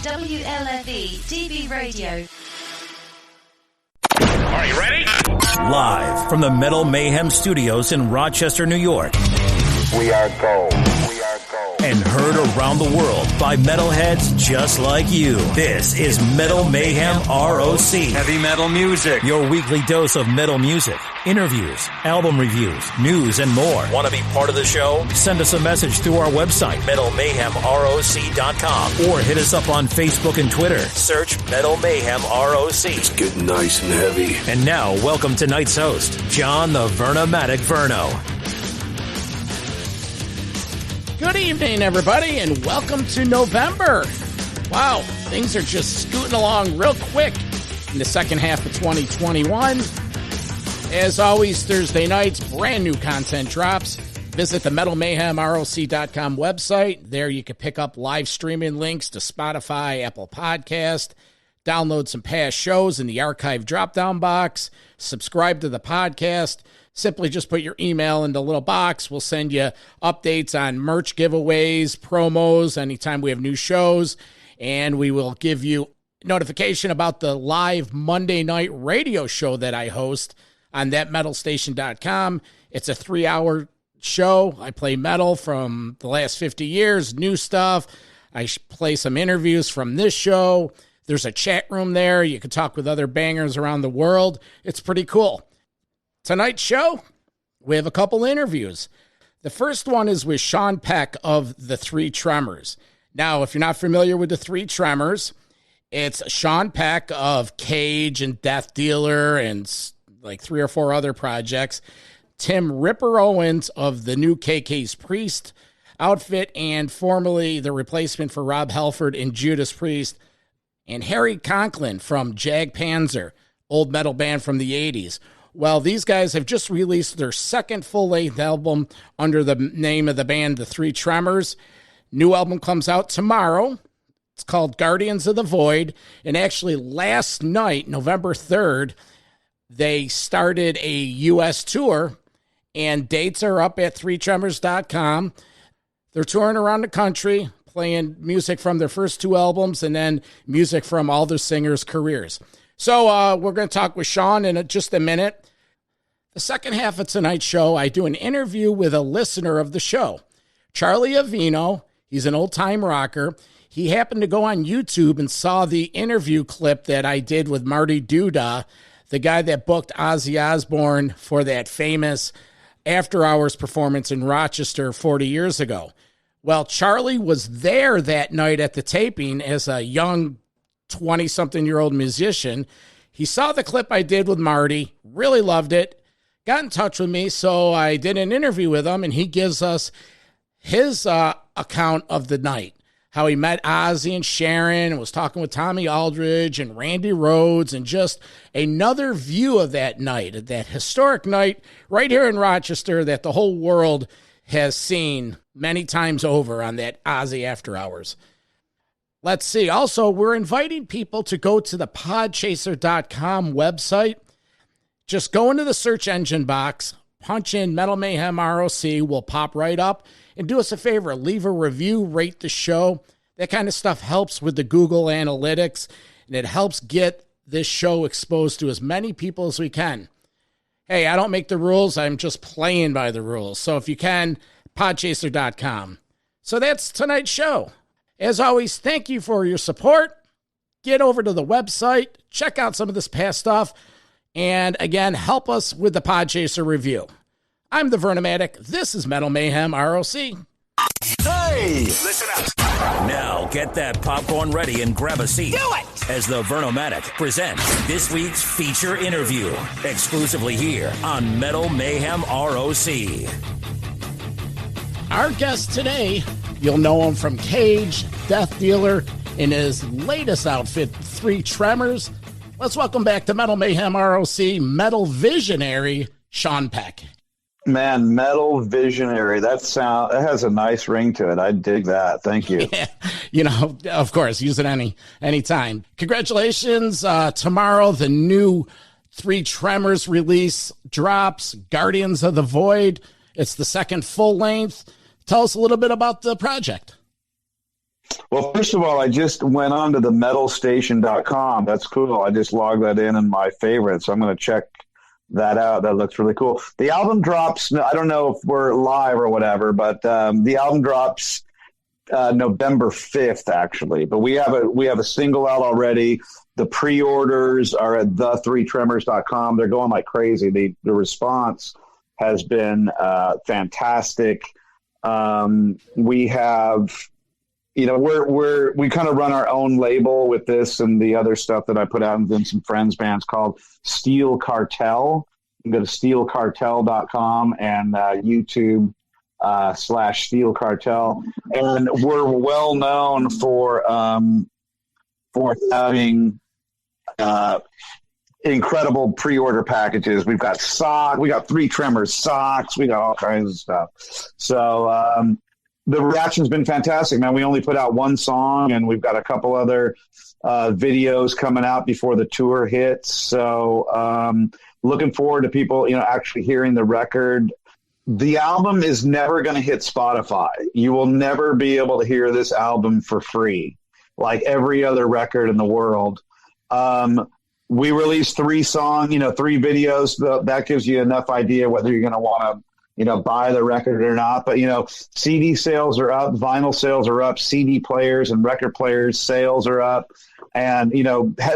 WLFE DB Radio. Are you ready? Live from the Metal Mayhem Studios in Rochester, New York. We are gold. We are gold. And heard around the world by metalheads just like you. This is Metal Mayhem ROC. Heavy metal music. Your weekly dose of metal music, interviews, album reviews, news, and more. Want to be part of the show? Send us a message through our website, metalmayhemroc.com, or hit us up on Facebook and Twitter. Search Metal Mayhem ROC. It's getting nice and heavy. And now, welcome tonight's host, John the Vernomatic Verno. Good evening, everybody, and welcome to November. Wow, things are just scooting along real quick in the second half of 2021. As always, Thursday nights, brand new content drops. Visit the metalmayhemroc.com website. There you can pick up live streaming links to Spotify, Apple Podcast, download some past shows in the archive drop-down box, subscribe to the podcast. Simply just put your email in the little box. We'll send you updates on merch giveaways, promos, anytime we have new shows, and we will give you notification about the live Monday night radio show that I host on thatmetalstation.com. It's a 3-hour show. I play metal from the last 50 years, new stuff. I play some interviews from this show. There's a chat room there. You can talk with other bangers around the world. It's pretty cool. Tonight's show, we have a couple interviews. The first one is with Sean Peck of the Three Tremors. Now, if you're not familiar with the Three Tremors, it's Sean Peck of Cage and Death Dealer and like 3 or 4 other projects. Tim Ripper Owens of the new KK's Priest outfit and formerly the replacement for Rob Halford in Judas Priest. And Harry Conklin from Jag Panzer, old metal band from the 80s. Well, these guys have just released their second full-length album under the name of the band, the Three Tremors. New album comes out tomorrow. It's called Guardians of the Void. And actually, last night, November 3rd, they started a U.S. tour, and dates are up at threetremors.com. They're touring around the country, playing music from their first 2 albums, and then music from all their singers' careers. So we're going to talk with Sean in just a minute. The second half of tonight's show, I do an interview with a listener of the show, Charlie Avino. He's an old-time rocker. He happened to go on YouTube and saw the interview clip that I did with Marty Duda, the guy that booked Ozzy Osbourne for that famous after-hours performance in Rochester 40 years ago. Well, Charlie was there that night at the taping as a young 20-something-year-old musician. He saw the clip I did with Marty, really loved it, got in touch with me, so I did an interview with him, and he gives us his account of the night, how he met Ozzy and Sharon and was talking with Tommy Aldridge and Randy Rhoads, and just another view of that night, that historic night right here in Rochester that the whole world has seen many times over on that Ozzy After Hours. Let's see. Also, we're inviting people to go to the podchaser.com website. Just go into the search engine box, punch in Metal Mayhem ROC, will pop right up, and do us a favor, leave a review, rate the show. That kind of stuff helps with the Google Analytics, and it helps get this show exposed to as many people as we can. Hey, I don't make the rules. I'm just playing by the rules. So if you can, podchaser.com. So that's tonight's show. As always, thank you for your support. Get over to the website, check out some of this past stuff, and again, help us with the Podchaser review. I'm the Vernomatic. This is Metal Mayhem ROC. Hey! Listen up. Now get that popcorn ready and grab a seat. Do it! As the Vernomatic presents this week's feature interview, exclusively here on Metal Mayhem ROC. Our guest today, you'll know him from Cage, Death Dealer, and his latest outfit, Three Tremors. Let's welcome back to Metal Mayhem ROC, metal visionary, Sean Peck. Man, metal visionary. That has a nice ring to it. I dig that. Thank you. Yeah, you know, of course, use it any time. Congratulations. Tomorrow, the new Three Tremors release drops, Guardians of the Void. It's the second full length. Tell us a little bit about the project. Well, first of all, I just went on to the metalstation.com. That's cool. I just logged that in my favorites. So I'm going to check that out. That looks really cool. The album drops, I don't know if we're live or whatever, but the album drops November 5th, actually. But we have a single out already. The pre-orders are at THREE-TREMORS.com. They're going like crazy. The response has been fantastic. We have, we kind of run our own label with this and the other stuff that I put out in some friends bands called Steel Cartel. You can go to steelcartel.com and YouTube /Steel Cartel. And we're well known for having incredible pre-order packages. We've got socks, we got Three Tremors socks, we got all kinds of stuff. So the reaction's been fantastic, man. We only put out one song, and we've got a couple other videos coming out before the tour hits. So looking forward to people, actually hearing the record. The album is never going to hit Spotify. You will never be able to hear this album for free, like every other record in the world. We released 3 songs, 3 videos. That gives you enough idea whether you're going to want to, buy the record or not. But, CD sales are up, vinyl sales are up, CD players and record players sales are up. And,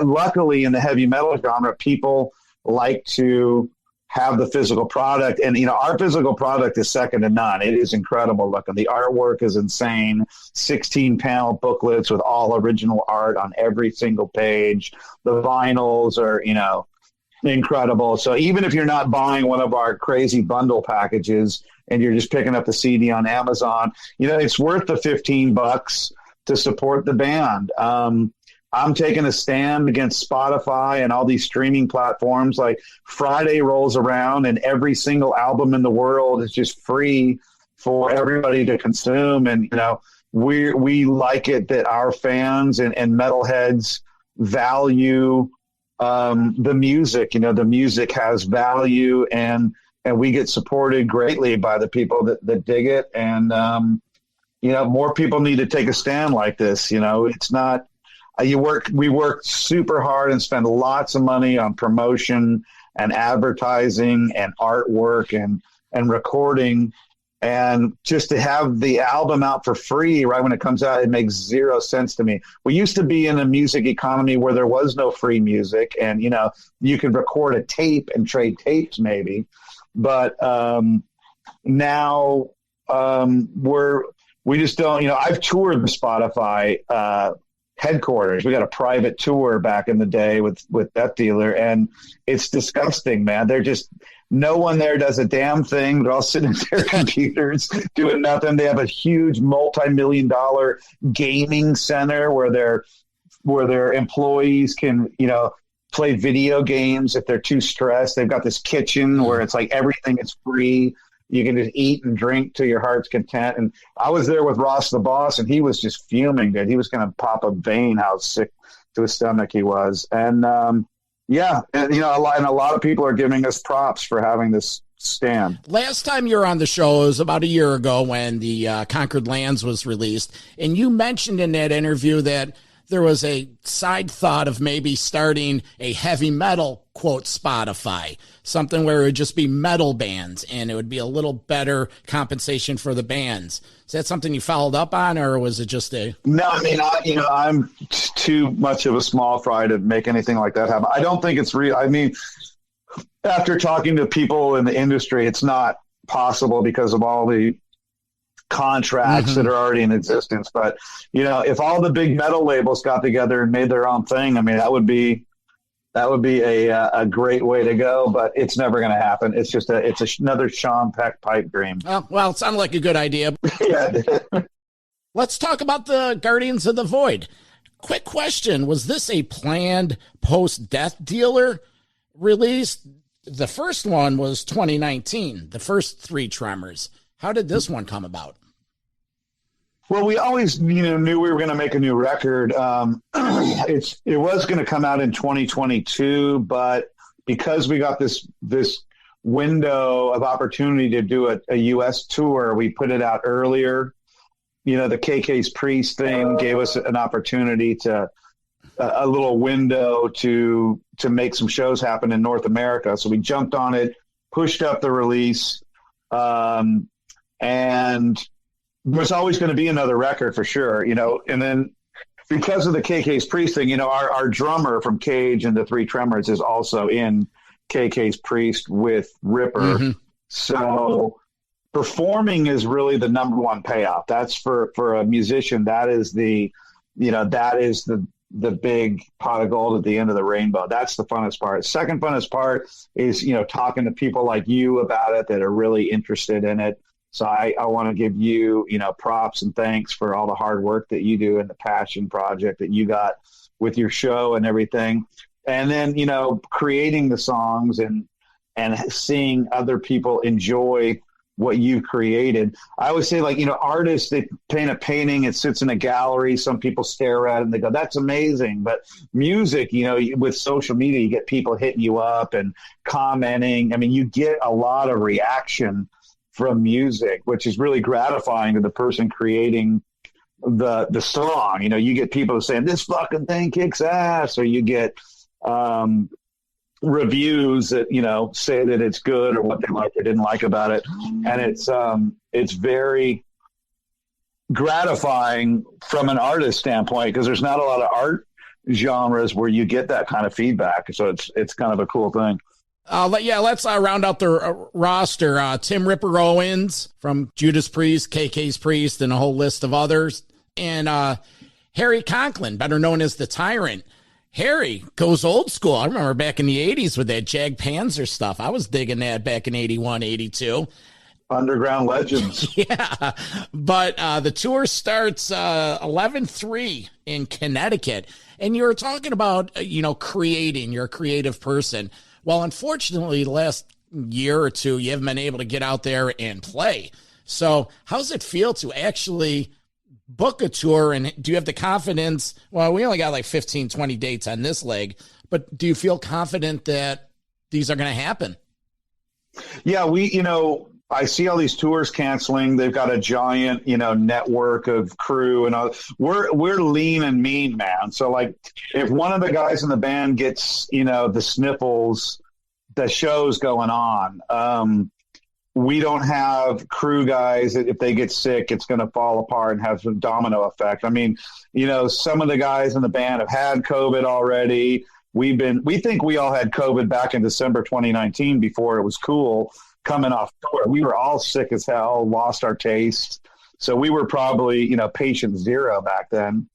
luckily in the heavy metal genre, people like to have the physical product. And, our physical product is second to none. It is incredible looking. The artwork is insane. 16-panel booklets with all original art on every single page. The vinyls are, incredible. So even if you're not buying one of our crazy bundle packages and you're just picking up the CD on Amazon, it's worth the $15 to support the band. I'm taking a stand against Spotify and all these streaming platforms. Like Friday rolls around and every single album in the world is just free for everybody to consume. And, we like it that our fans and metalheads value the music. The music has value, and we get supported greatly by the people that dig it. And, more people need to take a stand like this. It's not, we work super hard and spend lots of money on promotion and advertising and artwork and recording. And just to have the album out for free right when it comes out, it makes zero sense to me. We used to be in a music economy where there was no free music, and, you could record a tape and trade tapes maybe. But now we just don't, I've toured the Spotify headquarters. We got a private tour back in the day with Death Dealer, and it's disgusting, man. They're just, no one there does a damn thing. They're all sitting at their computers doing nothing. They have a huge multi-million-dollar gaming center where their employees can, play video games if they're too stressed. They've got this kitchen where it's like everything is free. You can just eat and drink to your heart's content. And I was there with Ross the Boss, and he was just fuming that he was going to pop a vein, how sick to his stomach he was. And, and, a lot of people are giving us props for having this stand. Last time you were on the show was about a year ago when the Conquered Lands was released. And you mentioned in that interview that there was a side thought of maybe starting a heavy metal, quote, Spotify, something where it would just be metal bands and it would be a little better compensation for the bands. Is that something you followed up on, or was it just a... No, I mean, I'm too much of a small fry to make anything like that happen. I don't think it's real. I mean, after talking to people in the industry, it's not possible because of all the contracts that are already in existence. But, if all the big metal labels got together and made their own thing, I mean, that would be a great way to go, but it's never going to happen. It's just another Sean Peck pipe dream. Well, it sounded like a good idea. Yeah. Let's talk about the Guardians of the Void. Quick question. Was this a planned post-Death Dealer release? The first one was 2019, the first Three Tremors. How did this one come about? Well, we always, knew we were going to make a new record. It was going to come out in 2022, but because we got this window of opportunity to do a U.S. tour, we put it out earlier. the KK's Priest thing gave us an opportunity to a little window to make some shows happen in North America. So we jumped on it, pushed up the release, and there's always going to be another record for sure, and then because of the KK's Priest thing, our drummer from Cage and the Three Tremors is also in KK's Priest with Ripper. Mm-hmm. So performing is really the number one payoff. That's for a musician. That is the big pot of gold at the end of the rainbow. That's the funnest part. Second funnest part is, talking to people like you about it that are really interested in it. So I want to give you, props and thanks for all the hard work that you do and the passion project that you got with your show and everything. And then, creating the songs and seeing other people enjoy what you've created. I always say, artists, they paint a painting, it sits in a gallery. Some people stare at it and they go, that's amazing. But music, with social media, you get people hitting you up and commenting. I mean, you get a lot of reaction from music, which is really gratifying to the person creating the song. You get people saying this fucking thing kicks ass, or you get reviews that say that it's good or what they like or didn't like about it, and it's very gratifying from an artist standpoint, because there's not a lot of art genres where you get that kind of feedback. So it's kind of a cool thing. Let's round out the roster. Tim Ripper Owens from Judas Priest, KK's Priest, and a whole list of others. And Harry Conklin, better known as the Tyrant. Harry goes old school. I remember back in the 80s with that Jag Panzer stuff. I was digging that back in 81, 82. Underground legends. Yeah. But the tour starts 11/3 in Connecticut. And you were talking about, creating. You're a creative person. Well, unfortunately, the last year or two, you haven't been able to get out there and play. So how does it feel to actually book a tour? And do you have the confidence? Well, we only got like 15, 20 dates on this leg, but do you feel confident that these are going to happen? Yeah, I see all these tours canceling. They've got a giant, network of crew, and we're lean and mean, man. So if one of the guys in the band gets, the sniffles, the show's going on. We don't have crew guys that if they get sick, it's going to fall apart and have some domino effect. I mean, some of the guys in the band have had COVID already. We think we all had COVID back in December 2019 before it was cool. Coming off tour, we were all sick as hell, lost our taste. So we were probably, patient zero back then.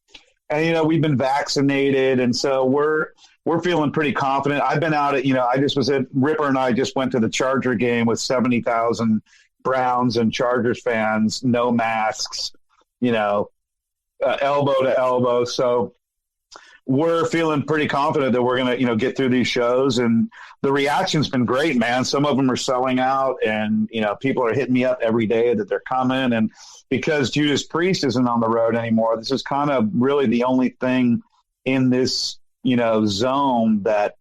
And, we've been vaccinated. And so we're feeling pretty confident. I've been out at, Ripper and I just went to the Charger game with 70,000 Browns and Chargers fans, no masks, elbow to elbow. So we're feeling pretty confident that we're going to, get through these shows, and the reaction's been great, man. Some of them are selling out, and, people are hitting me up every day that they're coming. And because Judas Priest isn't on the road anymore, this is kind of really the only thing in this, zone that,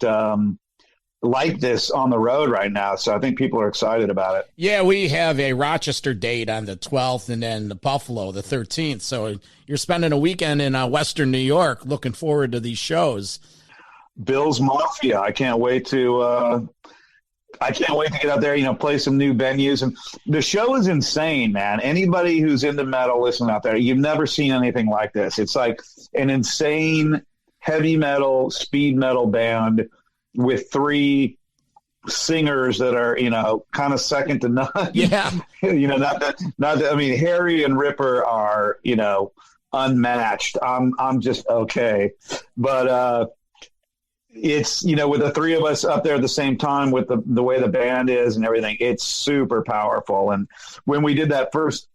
like this on the road right now. So I think people are excited about it. Yeah, we have a Rochester date on the 12th and then the Buffalo, the 13th. So you're spending a weekend in Western New York. Looking forward to these shows. Bill's Mafia. I can't wait to get out there, play some new venues. And the show is insane, man. Anybody who's into metal, listen out there. You've never seen anything like this. It's like an insane heavy metal, speed metal band with three singers that are, kind of second to none. Yeah. Not that, I mean, Harry and Ripper are, unmatched. I'm just okay. But, it's, with the three of us up there at the same time with the way the band is and everything, it's super powerful. And when we did that first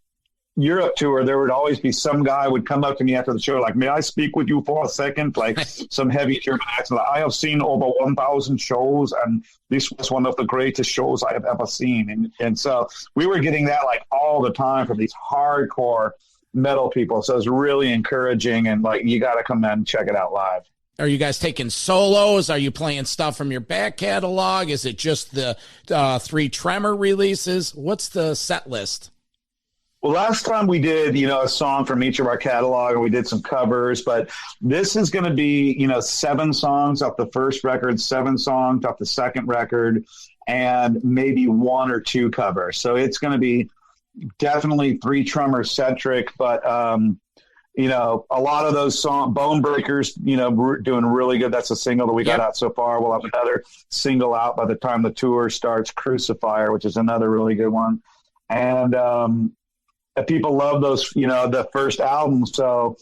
Europe tour, there would always be some guy would come up to me after the show, like, may I speak with you for a second? Like some heavy German accent. Like, I have seen over 1,000 shows, and this was one of the greatest shows I have ever seen. And so we were getting that all the time from these hardcore metal people. So it's really encouraging, and you got to come in and check it out live. Are you guys taking solos? Are you playing stuff from your back catalog? Is it just the Three Tremor releases? What's the set list? Well, last time we did, a song from each of our catalog, and we did some covers, but this is going to be, 7 songs off the first record, 7 songs off the second record, and maybe 1 or 2 covers. So it's going to be definitely Three Tremors centric, but, a lot of those songs, Bone Breakers, doing really good. That's a single that we got out so far. We'll have another single out by the time the tour starts, Crucifier, which is another really good one. And people love those, the first album. So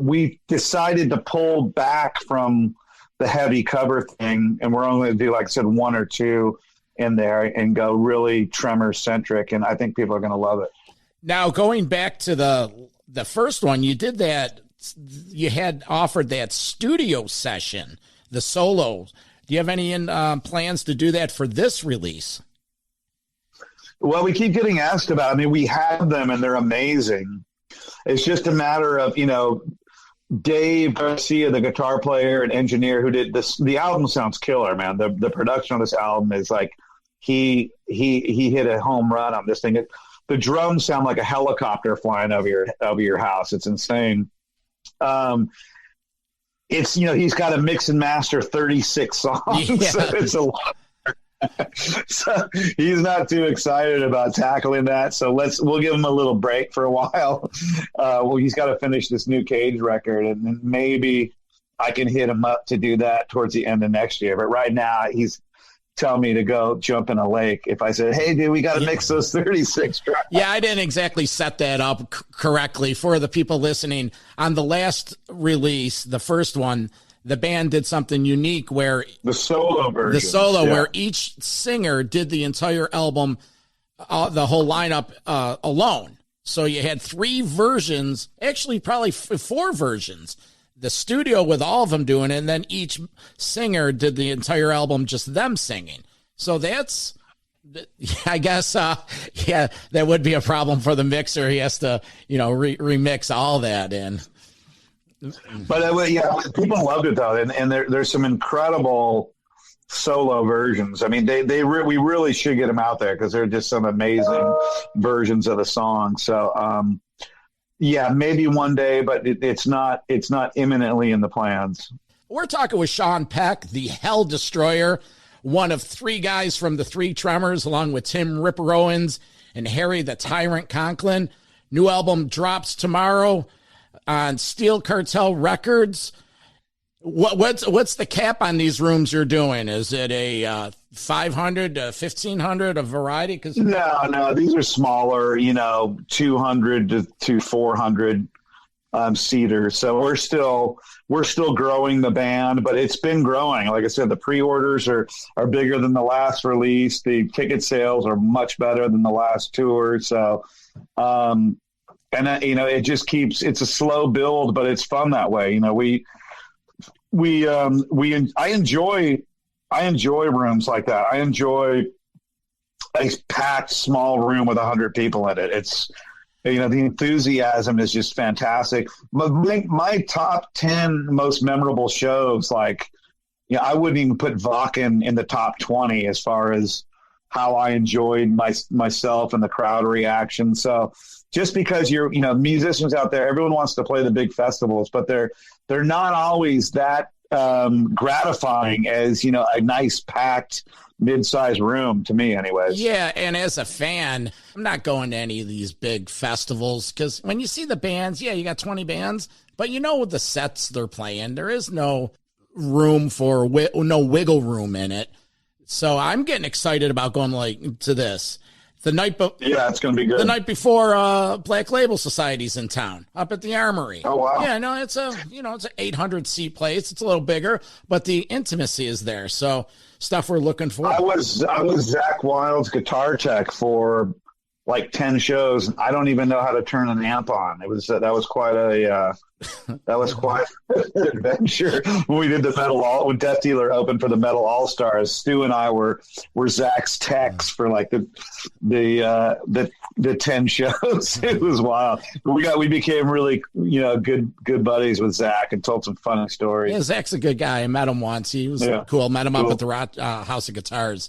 we decided to pull back from the heavy cover thing, and we're only going to do, like I said, 1 or 2 in there and go really Tremors centric. And I think people are going to love it. Now, going back to the first one, you did that, you had offered that studio session, the solo. Do you have any plans to do that for this release? Well, we keep getting asked about it. I mean, we have them and they're amazing. It's just a matter of, Dave Garcia, the guitar player and engineer who did this. The album sounds killer, man. The production on this album is like, he hit a home run on this thing. The drums sound like a helicopter flying over your house. It's insane. It's, he's got to mix and master 36 songs. Yeah. So it's a lot. So he's not too excited about tackling that. So we'll give him a little break for a while. He's got to finish this new Cage record, and then maybe I can hit him up to do that towards the end of next year. But right now he's telling me to go jump in a lake. If I said, hey, dude, we got to mix those 36 tracks. Yeah, I didn't exactly set that up correctly for the people listening. On the last release, the first one, the band did something unique where the solo version, where each singer did the entire album, the whole lineup alone. So you had 3 versions, actually probably 4 versions. The studio with all of them doing it, and then each singer did the entire album, just them singing. So that's, I guess, that would be a problem for the mixer. He has to, remix all that in. But people loved it though, and there's some incredible solo versions. I mean, we really should get them out there because they're just some amazing versions of the song. So, maybe one day, but it's not imminently in the plans. We're talking with Sean Peck, the Hell Destroyer, one of 3 guys from the Three Tremors, along with Tim Ripper Owens and Harry the Tyrant Conklin. New album drops tomorrow on Steel Cartel Records. What's the cap on these rooms you're doing? Is it a 500 to 1,500, a variety? No, these are smaller, 200 to 400 seaters. So we're still growing the band, but it's been growing. Like I said, the pre-orders are bigger than the last release. The ticket sales are much better than the last tour. So, it just keeps, it's a slow build, but it's fun that way. I enjoy rooms like that. I enjoy a packed small room with 100 people in it. It's, the enthusiasm is just fantastic. My top 10 most memorable shows, I wouldn't even put Vakken in the top 20 as far as how I enjoyed myself and the crowd reaction. So just because you're, musicians out there, everyone wants to play the big festivals, but they're not always that gratifying as, a nice packed mid-sized room to me anyways. Yeah. And as a fan, I'm not going to any of these big festivals because when you see the bands, you got 20 bands, but with the sets they're playing, there is no room for no wiggle room in it. So I'm getting excited about going to this. The night, it's going to be good. The night before, Black Label Society's in town, up at the Armory. Oh wow! Yeah, no, it's an 800 seat place. It's a little bigger, but the intimacy is there. So stuff we're looking for. I was Zach Wild's guitar tech for 10 shows. I don't even know how to turn an amp on. That was quite an adventure when we did the metal when Death Dealer opened for the Metal All Stars. Stu and I were Zach's techs for the 10 shows. It was wild. We became really good buddies with Zach and told some funny stories. Yeah, Zach's a good guy. I met him once. He was cool. Met him up at the House of Guitars.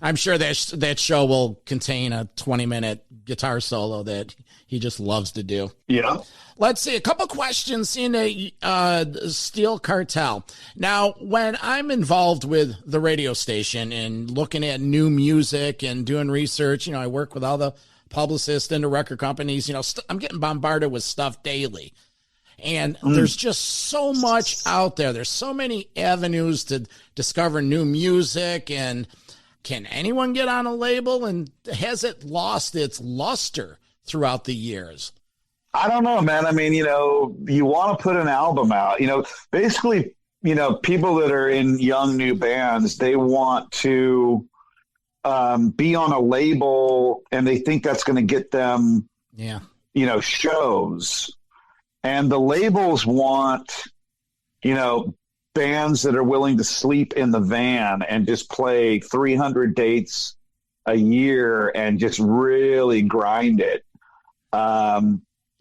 I'm sure that show will contain a 20-minute guitar solo that he just loves to do. Yeah. Let's see, a couple questions in Steel Cartel. Now, when I'm involved with the radio station and looking at new music and doing research, I work with all the publicists and the record companies. I'm getting bombarded with stuff daily. And there's just so much out there. There's so many avenues to discover new music. And can anyone get on a label? And has it lost its luster throughout the years? I don't know, man. I mean, you want to put an album out, basically, people that are in young new bands, they want to be on a label and they think that's going to get them, shows. And the labels want, bands that are willing to sleep in the van and just play 300 dates a year and just really grind it.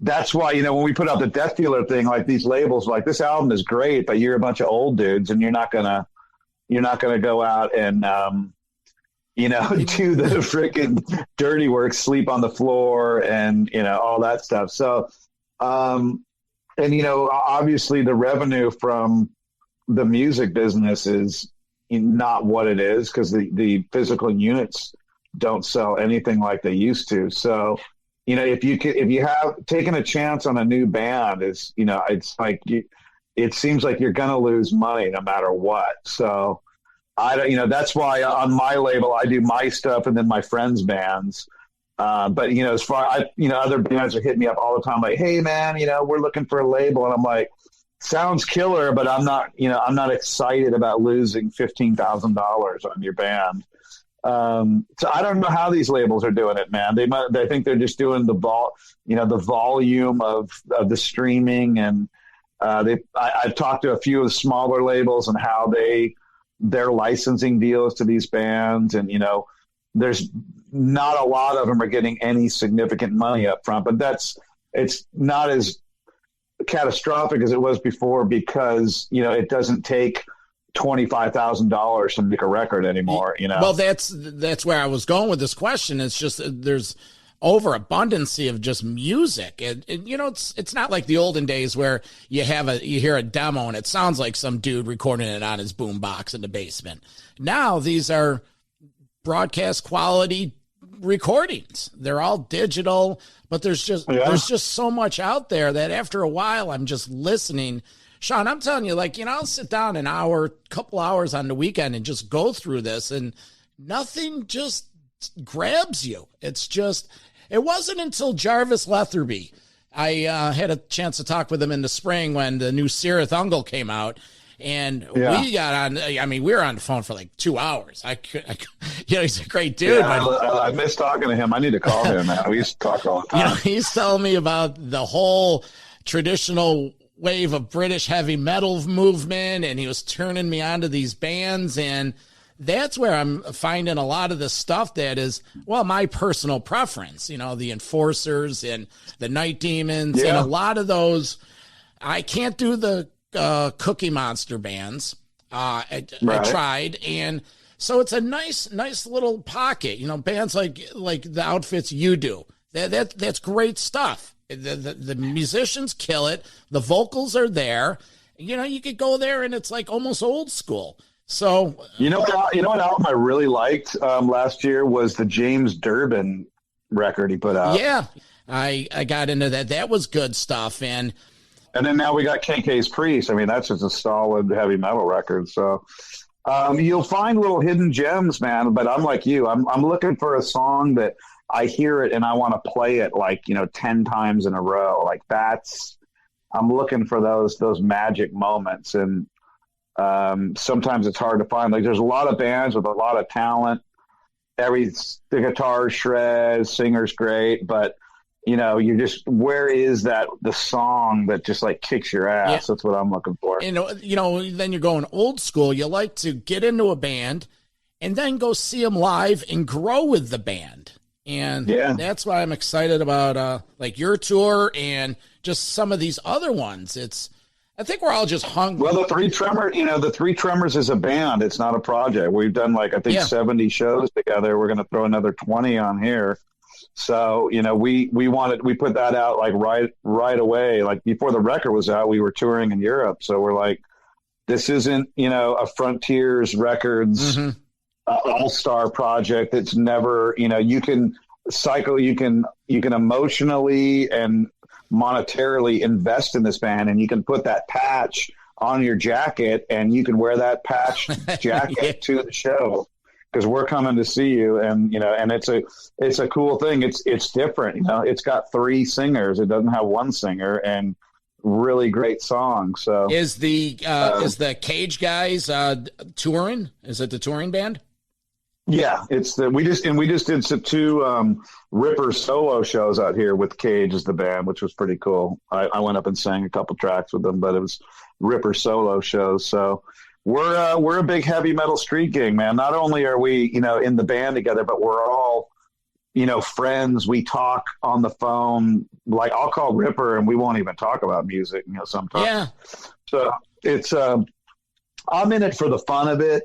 That's why, when we put out the Death Dealer thing, like these labels, like this album is great, but you're a bunch of old dudes and you're not gonna go out and, do the freaking dirty work, sleep on the floor and, all that stuff. So, obviously the revenue from the music business is not what it is because the physical units don't sell anything like they used to. So, if you have taken a chance on a new band, it's it seems like you're going to lose money no matter what. So that's why on my label, I do my stuff and then my friends' bands. But as far other bands are hitting me up all the time, like, hey man, we're looking for a label. And I'm like, sounds killer, but I'm not excited about losing $15,000 on your band. So I don't know how these labels are doing it, man. They think they're just doing the volume of the streaming. And, I've talked to a few of the smaller labels and how their licensing deals to these bands. And, there's not a lot of them are getting any significant money up front, but it's not as catastrophic as it was before because, it doesn't take $25,000 to make a record anymore, Well, that's where I was going with this question. It's just there's overabundance of just music, and it's not like the olden days where you hear a demo and it sounds like some dude recording it on his boombox in the basement. Now these are broadcast quality recordings. They're all digital, but there's just so much out there that after a while I'm just listening. Sean, I'm telling you, I'll sit down an hour, couple hours on the weekend and just go through this and nothing just grabs you. It wasn't until Jarvis Letherby. I had a chance to talk with him in the spring when the new Sirith Ungle came out. And we got on, we were on the phone for 2 hours. He's a great dude. Yeah, I miss talking to him. I need to call him now. We used to talk all the time. He's telling me about the whole traditional wave of British heavy metal movement, and he was turning me on to these bands, and that's where I'm finding a lot of the stuff that is, my personal preference, the Enforcers and the Night Demons, and a lot of those. I can't do the Cookie Monster bands. I tried, and so it's a nice little pocket, bands like the outfits you do. That's great stuff. The musicians kill it. The vocals are there. You could go there and it's almost old school. So what album I really liked last year was the James Durbin record he put out. Yeah, I got into that. That was good stuff. And then now we got KK's Priest. That's just a solid heavy metal record. So you'll find little hidden gems, man. But I'm like you. I'm looking for a song that I hear it and I want to play it 10 times in a row. I'm looking for those magic moments. And sometimes it's hard to find. There's a lot of bands with a lot of talent. The guitar shreds, singer's great, but you're just, where is the song that just kicks your ass? Yeah. That's what I'm looking for. Then you're going old school. You like to get into a band and then go see them live and grow with the band. And that's why I'm excited about your tour and just some of these other ones. I think we're all just hungry. Well, the Three Tremors is a band. It's not a project. We've done I think 70 shows together. We're going to throw another 20 on here. So, we put that out right away. Like before the record was out, we were touring in Europe. So we're like, this isn't, a Frontiers Records all-star project. It's never, you can emotionally and monetarily invest in this band, and you can put that patch on your jacket, and you can wear that patch jacket to the show because we're coming to see you. And and it's a cool thing. It's different. It's got 3 singers. It doesn't have 1 singer, and really great songs. So is the Cage guys touring? Is it the touring band? Yeah, we just did some 2 Ripper solo shows out here with Cage as the band, which was pretty cool. I went up and sang a couple tracks with them, but it was Ripper solo shows. So we're a big heavy metal street gang, man. Not only are we in the band together, but we're all friends. We talk on the phone. Like I'll call Ripper and we won't even talk about music, sometimes. Yeah. So it's I'm in it for the fun of it.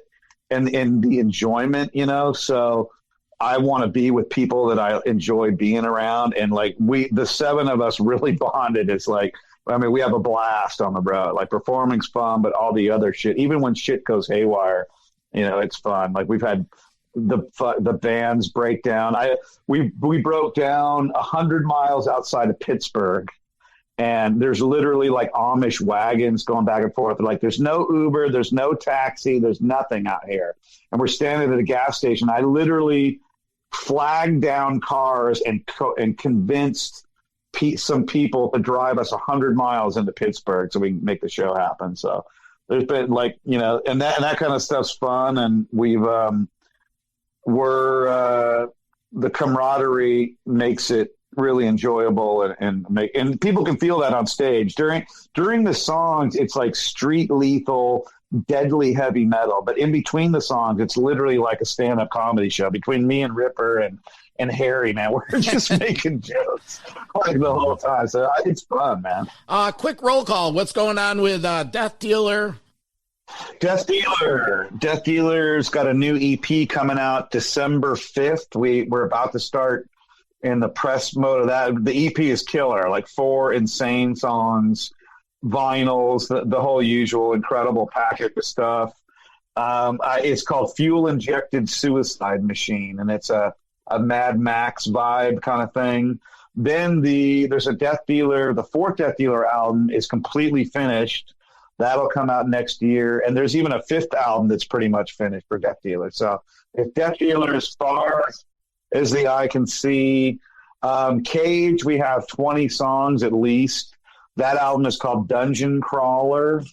And the enjoyment, so I want to be with people that I enjoy being around. And the 7 of us really bonded. It's we have a blast on the road. Performing's fun, but all the other shit, even when shit goes haywire, it's fun. We've had the bands break down. We broke down 100 miles outside of Pittsburgh. And there's literally Amish wagons going back and forth. There's no Uber, there's no taxi, there's nothing out here. And we're standing at a gas station. I literally flagged down cars and convinced some people to drive us 100 miles into Pittsburgh so we can make the show happen. So there's been and that kind of stuff's fun. And the camaraderie makes it really enjoyable and people can feel that on stage during the songs. It's street lethal, deadly heavy metal, but in between the songs it's literally like a stand-up comedy show between me and Ripper and Harry, man. We're just making jokes the whole time, so it's fun, man. Quick roll call. What's going on with Death Dealer? Death Dealer's got a new EP coming out December 5th. We're about to start in the press mode of that. The EP is killer, 4 insane songs, vinyls, the whole usual incredible package of stuff. It's called Fuel Injected Suicide Machine, and it's a Mad Max vibe kind of thing. Then there's a Death Dealer. The 4th Death Dealer album is completely finished. That'll come out next year. And there's even a 5th album that's pretty much finished for Death Dealer. So if Death Dealer is far as the eye can see. Cage, we have 20 songs at least. That album is called Dungeon Crawler,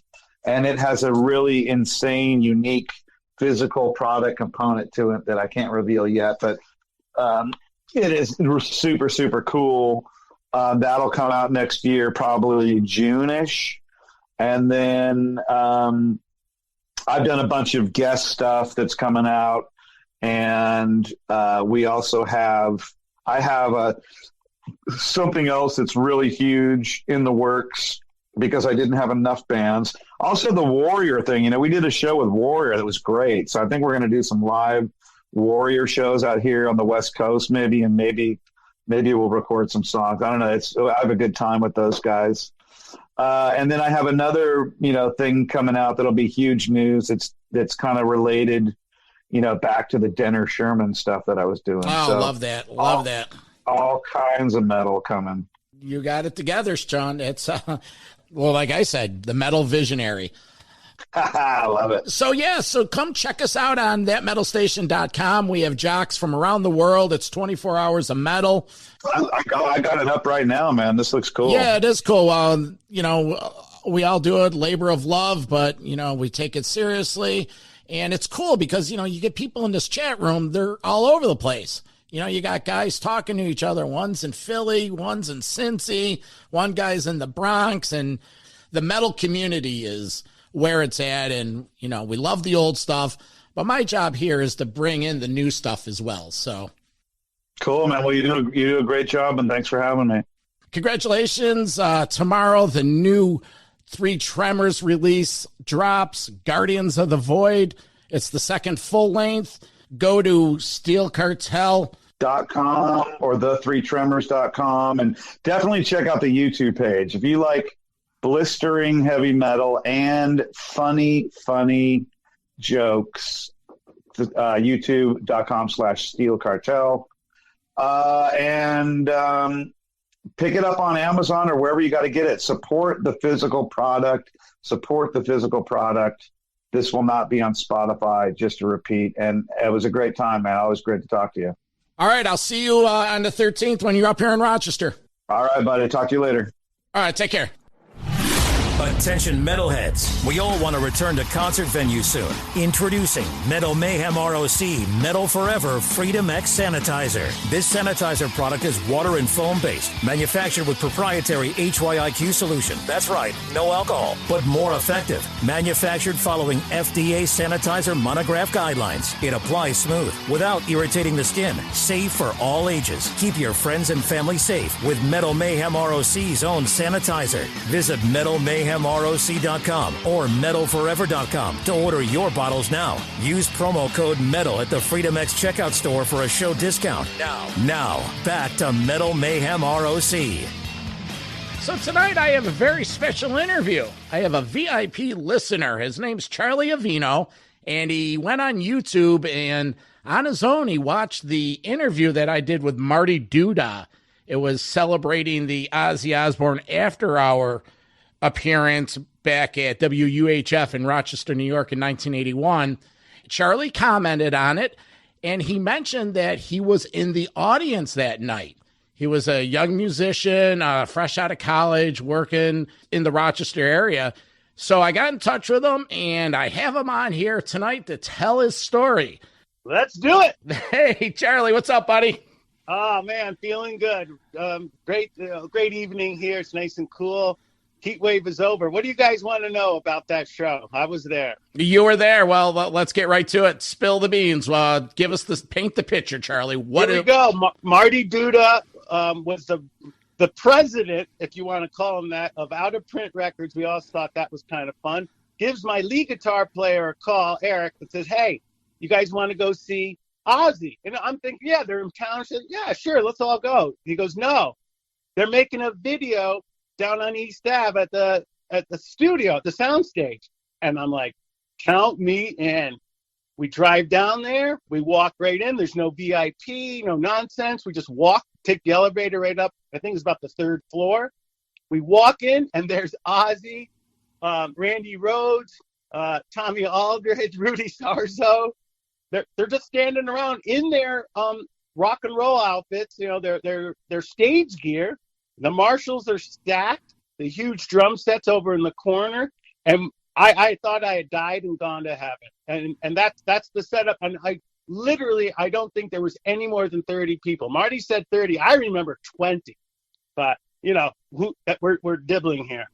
and it has a really insane, unique physical product component to it that I can't reveal yet, but it is super, super cool. That'll come out next year, probably June-ish. And then I've done a bunch of guest stuff that's coming out. And we also I have something else that's really huge in the works because I didn't have enough bands. Also the Warrior thing, we did a show with Warrior that was great. So I think we're going to do some live Warrior shows out here on the West Coast, maybe we'll record some songs. I don't know. I have a good time with those guys. And then I have another, thing coming out that'll be huge news. That's kind of related, back to the Denner Sherman stuff that I was doing. Oh, so love that. Love that. All kinds of metal coming. You got it together, Sean. It's, like I said, the metal visionary. I love it. So come check us out on thatmetalstation.com. We have jocks from around the world. It's 24 hours of metal. I got it up right now, man. This looks cool. Yeah, it is cool. We all do it, labor of love, but, we take it seriously. And it's cool because, you get people in this chat room, they're all over the place. You got guys talking to each other. One's in Philly, one's in Cincy, one guy's in the Bronx, and the metal community is where it's at. And, we love the old stuff, but my job here is to bring in the new stuff as well. So cool, man. Well, you do a great job, and thanks for having me. Congratulations. Tomorrow, the new Three Tremors release drops, Guardians of the Void. It's the second full length. Go to steelcartel.com or the3tremors.com and definitely check out the YouTube page. If you like blistering heavy metal and funny jokes, youtube.com/Steel Cartel. And pick it up on Amazon or wherever you got to get it. Support the physical product. This will not be on Spotify, just to repeat. And it was a great time, man. Always great to talk to you. All right, I'll see you on the 13th when you're up here in Rochester. All right, buddy. Talk to you later. All right, take care. Attention metalheads. We all want to return to concert venues soon. Introducing Metal Mayhem ROC Metal Forever Freedom X Sanitizer. This sanitizer product is water and foam based, manufactured with proprietary HYIQ solution. That's right, no alcohol, but more effective. Manufactured following FDA sanitizer monograph guidelines. It applies smooth without irritating the skin. Safe for all ages. Keep your friends and family safe with Metal Mayhem ROC's own sanitizer. Visit metalmayhemroc.com or metalforever.com to order your bottles now. Use promo code METAL at the Freedom X checkout store for a show discount. Now, back to Metal Mayhem ROC. So tonight I have a very special interview. I have a VIP listener. His name's Charlie Avino, and he went on YouTube, and on his own he watched the interview that I did with Marty Duda. It was celebrating the Ozzy Osbourne After Hour appearance back at WUHF in Rochester, New York in 1981. Charlie commented on it, and he mentioned that he was in the audience that night. He was a young musician, fresh out of college, working in the Rochester area. So I got in touch with him, and I have him on here tonight to tell his story. Let's do it. Hey, Charlie, what's up, buddy? Oh, man, feeling good. Great evening here. It's nice and cool. Heat wave is over. What do you guys want to know about that show? I was there. You were there. Well, let's get right to it. Spill the beans. Give us paint the picture, Charlie. Here we go. Marty Duda was the president, if you want to call him that, of Out of Print Records. We all thought that was kind of fun. Gives my lead guitar player a call, Eric, and says, hey, you guys want to go see Ozzy? And I'm thinking, yeah, they're in town. I said, yeah, sure, let's all go. He goes, no, they're making a video down on East Ave at the studio, at the soundstage. And I'm like, count me in. We drive down there. We walk right in. There's no VIP, no nonsense. We just walk, take the elevator right up. I think it's about the third floor. We walk in, and there's Ozzy, Randy Rhoads, Tommy Aldridge, Rudy Sarzo. They're just standing around in their rock and roll outfits, their stage gear. The Marshalls are stacked, the huge drum sets over in the corner, and I thought I had died and gone to heaven. And that's the setup. And I don't think there was any more than 30 people. Marty said 30. I remember 20. But, we're dibbling here.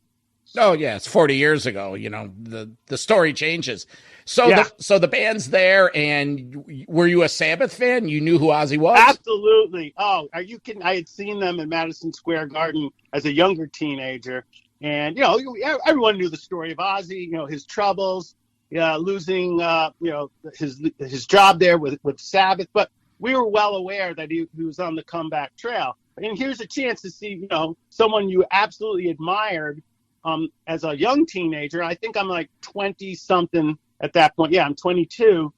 Oh, yeah, it's 40 years ago. The story changes. So, yeah. So the band's there, and were you a Sabbath fan? You knew who Ozzy was? Absolutely. Oh, are you kidding? I had seen them in Madison Square Garden as a younger teenager, and everyone knew the story of Ozzy. His troubles, losing, his job there with Sabbath. But we were well aware that he was on the comeback trail. And here's a chance to see, someone you absolutely admired. As a young teenager. I think I'm like 20 something at that point. Yeah, I'm 22,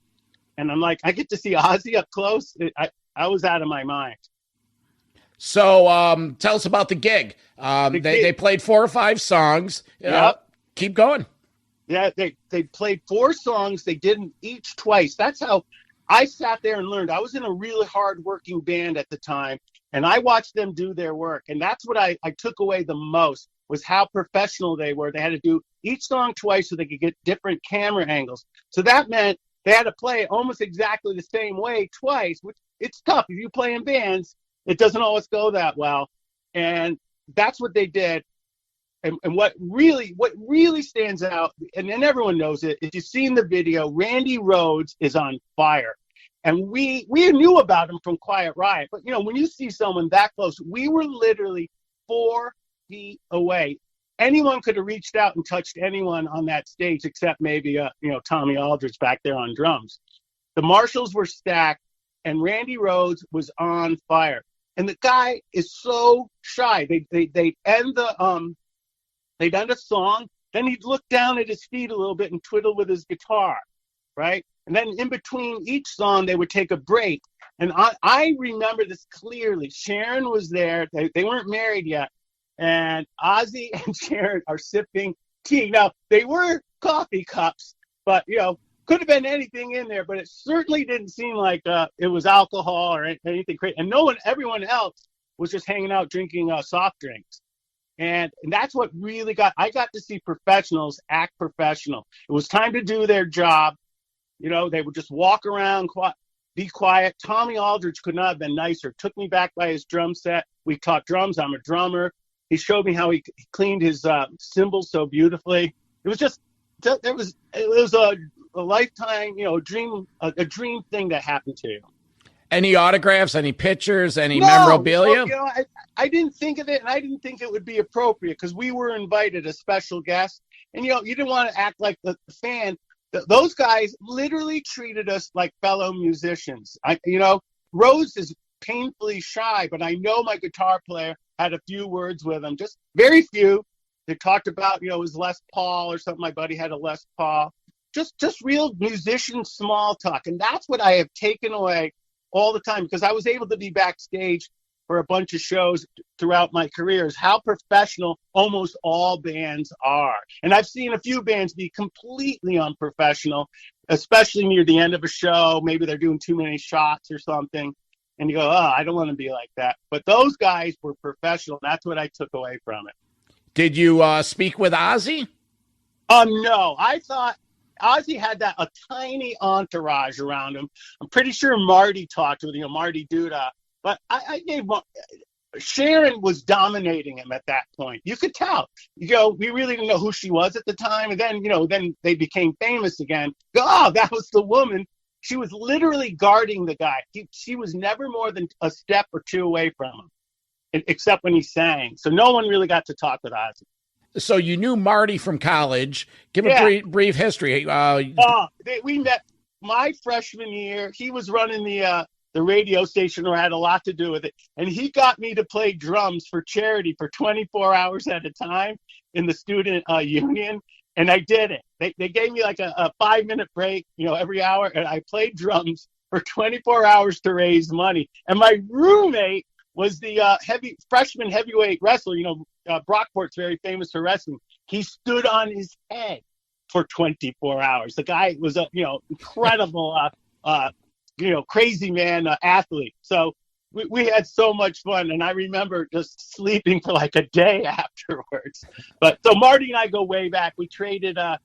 and I'm like, I get to see Ozzy up close. I was out of my mind. So tell us about the gig. They played 4 or 5 songs. Yep. Keep going. Yeah, they played 4 songs. They did them each twice. That's how I sat there and learned. I was in a really hard-working band at the time, and I watched them do their work, and that's what I took away the most, was how professional they were. They had to do each song twice so they could get different camera angles. So that meant they had to play it almost exactly the same way twice, which it's tough. If you play in bands, it doesn't always go that well. And that's what they did. And what really stands out, and everyone knows it, if you've seen the video, Randy Rhoads is on fire. And we knew about him from Quiet Riot. But, when you see someone that close, we were literally 4 feet away. anyone could have reached out and touched anyone on that stage except maybe, Tommy Aldridge back there on drums. The Marshalls were stacked, and Randy Rhoads was on fire. And the guy is so shy. They'd end a song, then he'd look down at his feet a little bit and twiddle with his guitar, right? And then in between each song, they would take a break. And I remember this clearly. Sharon was there. They weren't married yet. And Ozzy and Sharon are sipping tea. Now, they were coffee cups, but, could have been anything in there, but it certainly didn't seem like it was alcohol or anything crazy. And everyone else was just hanging out drinking soft drinks. And that's what really I got to see professionals act professional. It was time to do their job. They would just walk around, be quiet. Tommy Aldridge could not have been nicer. Took me back by his drum set. We taught drums. I'm a drummer. He showed me how he cleaned his cymbals so beautifully. It was a lifetime, dream, a dream thing that happened to you. Any autographs, any pictures, any memorabilia? I didn't think of it, and I didn't think it would be appropriate because we were invited as special guests, and you didn't want to act like the fan. Those guys literally treated us like fellow musicians. Rose is painfully shy, but I know my guitar player had a few words with him, just very few. They talked about, his Les Paul or something. My buddy had a Les Paul. Just real musician small talk, and that's what I have taken away all the time, because I was able to be backstage for a bunch of shows throughout my career, is how professional almost all bands are. And I've seen a few bands be completely unprofessional, especially near the end of a show. Maybe they're doing too many shots or something, and you go, I don't want to be like that. But those guys were professional. That's what I took away from it. Did you speak with Ozzy? No. I thought Ozzy had a tiny entourage around him. I'm pretty sure Marty talked with Marty Duda, but I gave Sharon was dominating him at that point. You could tell. We really didn't know who she was at the time, and then then they became famous again. That was the woman. She was literally guarding the guy. She was never more than a step or two away from him, except when he sang. So no one really got to talk with Ozzy. So you knew Marty from college. Give a brief history. We met my freshman year. He was running the radio station, or had a lot to do with it. And he got me to play drums for charity for 24 hours at a time in the student union. And I did it. They gave me like a 5-minute break, every hour. And I played drums for 24 hours to raise money. And my roommate was the freshman heavyweight wrestler. Brockport's very famous for wrestling. He stood on his head for 24 hours. The guy was a incredible, crazy man athlete. So we had so much fun, and I remember just sleeping for like a day afterwards. But so Marty and I go way back. We traded. I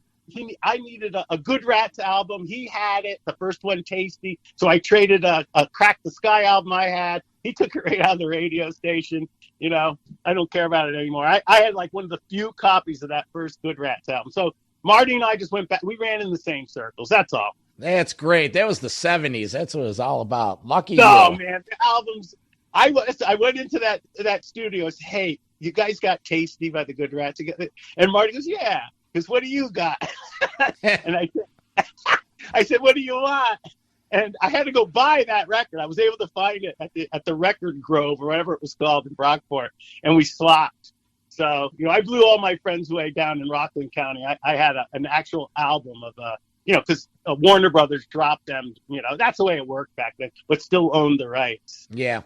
needed a Good Rats album. He had it, the first one, Tasty. So I traded a Crack the Sky album I had. He took it right out of the radio station. I don't care about it anymore. I had like one of the few copies of that first Good Rats album. So Marty and I just went back. We ran in the same circles. That's all. That's great. That was the 70s. That's what it was all about. Lucky you. Oh, man. The albums. I went into that studio and said, hey, you guys got Tasty by the Good Rats together? And Marty goes, yeah. Because what do you got? And I said, what do you want? And I had to go buy that record. I was able to find it at the Record Grove, or whatever it was called, in Brockport, and we swapped. So, I blew all my friends away down in Rockland County. I had an actual album of, because Warner Brothers dropped them. That's the way it worked back then, but still owned the rights. Yeah.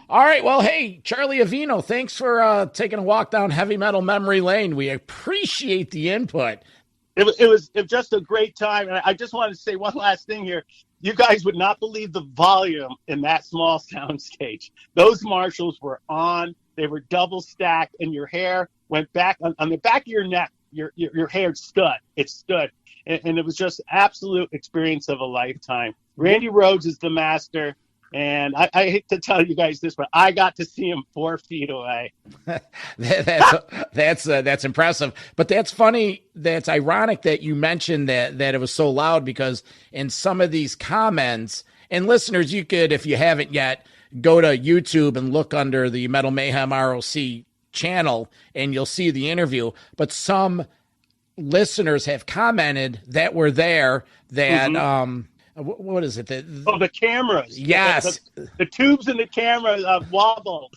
All right. Well, hey, Charlie Avino, thanks for taking a walk down heavy metal memory lane. We appreciate the input. It was just a great time. And I just wanted to say one last thing here. You guys would not believe the volume in that small sound stage. Those Marshalls were on. They were double stacked, and your hair went back on the back of your neck. Your hair stood. It stood. And it was just absolute experience of a lifetime. Randy Rhoads is the master. And I hate to tell you guys this, but I got to see him 4 feet away. That's impressive. But that's funny. That's ironic that you mentioned that it was so loud, because in some of these comments, and listeners, you could, if you haven't yet, go to YouTube and look under the Metal Mayhem ROC channel and you'll see the interview. But some listeners have commented that were there that, what is it? The cameras. Yes. The tubes in the camera wobbled.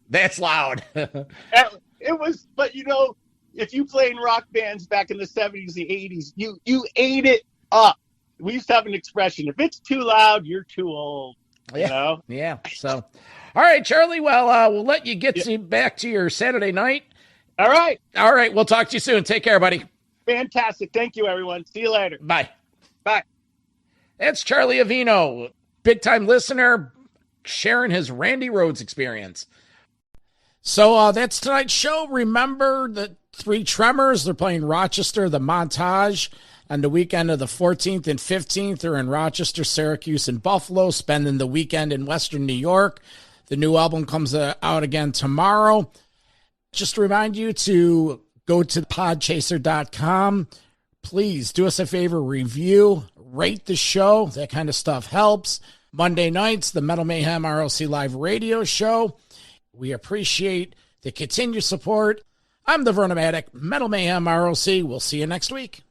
That's loud. It was, but if you play in rock bands back in the 70s, the 80s, you ate it up. We used to have an expression: if it's too loud, you're too old. Yeah. So, all right, Charlie. Well, we'll let you get back to your Saturday night. All right. We'll talk to you soon. Take care, buddy. Fantastic. Thank you, everyone. See you later. Bye. Bye. That's Charlie Avino, big time listener, sharing his Randy Rhoads experience. So that's tonight's show. Remember the Three Tremors. They're playing Rochester, the Montage, on the weekend of the 14th and 15th. They're in Rochester, Syracuse, and Buffalo, spending the weekend in Western New York. The new album comes out again tomorrow. Just to remind you to go to podchaser.com. Please do us a favor, review, rate the show. That kind of stuff helps. Monday nights, the Metal Mayhem ROC live radio show. We appreciate the continued support. I'm the Vernomatic Metal Mayhem ROC. We'll see you next week.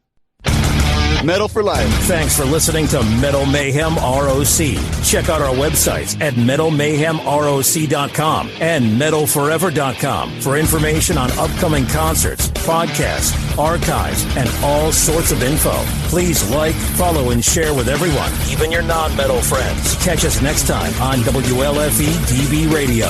Metal for life. Thanks for listening to Metal Mayhem ROC. Check out our websites at metalmayhemroc.com and metalforever.com for information on upcoming concerts, podcasts, archives, and all sorts of info. Please like, follow, and share with everyone, even your non-metal friends. Catch us next time on WLFE DB Radio.